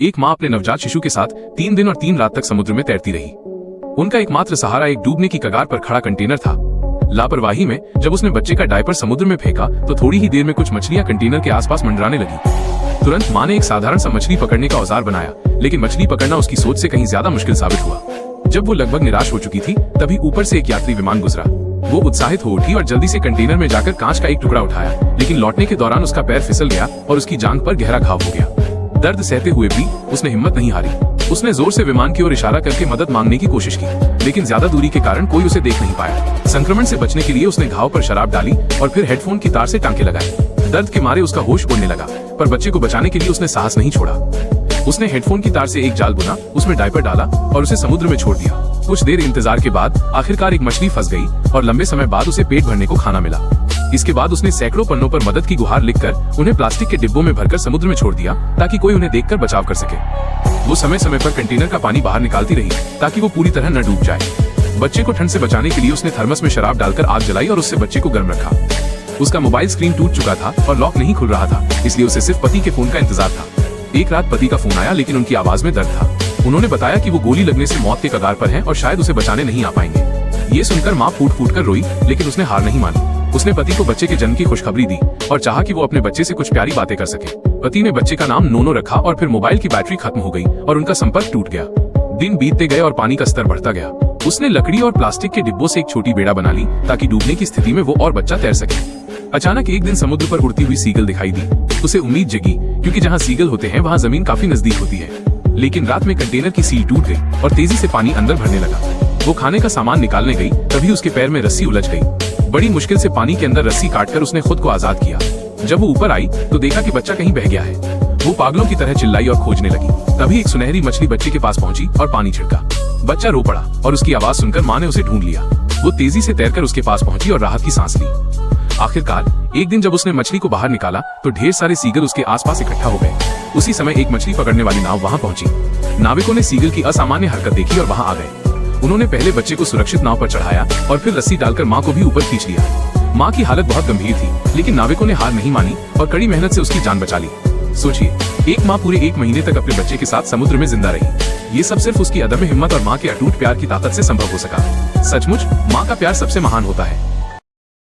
एक माँ अपने नवजात शिशु के साथ 3 दिन और 3 रात तक समुद्र में तैरती रही। उनका एकमात्र सहारा एक डूबने की कगार पर खड़ा कंटेनर था। लापरवाही में जब उसने बच्चे का डायपर समुद्र में फेंका तो थोड़ी ही देर में कुछ मछलियां कंटेनर के आसपास मंडराने लगी। तुरंत माँ ने एक साधारण सा मछली पकड़ने का औजार बनाया, लेकिन मछली पकड़ना उसकी सोच से कहीं ज्यादा मुश्किल साबित हुआ। जब वो लगभग निराश हो चुकी थी, तभी ऊपर से एक यात्री विमान गुजरा। वो उत्साहित हो उठी और जल्दी से कंटेनर में जाकर कांच का एक टुकड़ा उठाया, लेकिन लौटने के दौरान उसका पैर फिसल गया और उसकी जांघ पर गहरा घाव हो गया। दर्द सहते हुए भी उसने हिम्मत नहीं हारी। उसने जोर से विमान की ओर इशारा करके मदद मांगने की कोशिश की, लेकिन ज्यादा दूरी के कारण कोई उसे देख नहीं पाया। संक्रमण से बचने के लिए उसने घाव पर शराब डाली और फिर हेडफोन की तार से टांके लगाए। दर्द के मारे उसका होश उड़ने लगा, पर बच्चे को बचाने के लिए उसने साहस नहीं छोड़ा। उसने हेडफोन की तार से एक जाल बुना, उसमें डायपर डाला और उसे समुद्र में छोड़ दिया। कुछ देर इंतजार के बाद आखिरकार एक मछली फंस गई और लंबे समय बाद उसे पेट भरने को खाना मिला। इसके बाद उसने सैकड़ों पन्नों पर मदद की गुहार लिखकर उन्हें प्लास्टिक के डिब्बों में भरकर समुद्र में छोड़ दिया, ताकि कोई उन्हें देखकर बचाव कर सके। वो समय समय पर कंटेनर का पानी बाहर निकालती रही, ताकि वो पूरी तरह न डूब जाए। बच्चे को ठंड से बचाने के लिए उसने थर्मस में शराब डालकर आग जलाई और उससे बच्चे को गर्म रखा। उसका मोबाइल स्क्रीन टूट चुका था और लॉक नहीं खुल रहा था, इसलिए उसे सिर्फ पति के फोन का इंतजार था। एक रात पति का फोन आया, लेकिन उनकी आवाज में दर्द था। उन्होंने बताया कि वो गोली लगने से मौत के कगार पर हैं और शायद उसे बचाने नहीं आ पाएंगे। ये सुनकर माँ फूट फूट कर रोई, लेकिन उसने हार नहीं मानी। उसने पति को बच्चे के जन्म की खुशखबरी दी और चाहा कि वो अपने बच्चे से कुछ प्यारी बातें कर सके। पति ने बच्चे का नाम नोनो रखा और फिर मोबाइल की बैटरी खत्म हो गई और उनका संपर्क टूट गया। दिन बीतते गए और पानी का स्तर बढ़ता गया। उसने लकड़ी और प्लास्टिक के डिब्बों से एक छोटी बेड़ा बना ली, ताकि डूबने की स्थिति में वो और बच्चा तैर सके। अचानक एक दिन समुद्र पर उड़ती हुई सीगल दिखाई दी। उसे उम्मीद जगी, क्योंकि जहाँ सीगल होते हैं वहाँ जमीन काफी नजदीक होती है। लेकिन रात में कंटेनर की सील टूट गई और तेजी से पानी अंदर भरने लगा। वो खाने का सामान निकालने गई, तभी उसके पैर में रस्सी उलझ गई। बड़ी मुश्किल से पानी के अंदर रस्सी काटकर उसने खुद को आजाद किया। जब वो ऊपर आई तो देखा कि बच्चा कहीं बह गया है। वो पागलों की तरह चिल्लाई और खोजने लगी। तभी एक सुनहरी मछली बच्चे के पास पहुंची और पानी छिड़का। बच्चा रो पड़ा और उसकी आवाज सुनकर माँ ने उसे ढूंढ लिया। वो तेजी से तैरकर उसके पास पहुंची और राहत की सांस ली। आखिरकार एक दिन जब उसने मछली को बाहर निकाला तो ढेर सारे सीगल उसके आसपास इकट्ठा हो गए। उसी समय एक मछली पकड़ने वाली नाव वहां पहुंची। नाविकों ने सीगल की असामान्य हरकत देखी और वहां आ गए। उन्होंने पहले बच्चे को सुरक्षित नाव पर चढ़ाया और फिर रस्सी डालकर माँ को भी ऊपर खींच लिया। माँ की हालत बहुत गंभीर थी, लेकिन नाविकों ने हार नहीं मानी और कड़ी मेहनत से उसकी जान बचा ली। सोचिए, एक माँ पूरे 1 महीने तक अपने बच्चे के साथ समुद्र में जिंदा रही। ये सब सिर्फ उसकी अदम्य हिम्मत और माँ के अटूट प्यार की ताकत से संभव हो सका। सचमुच माँ का प्यार सबसे महान होता है।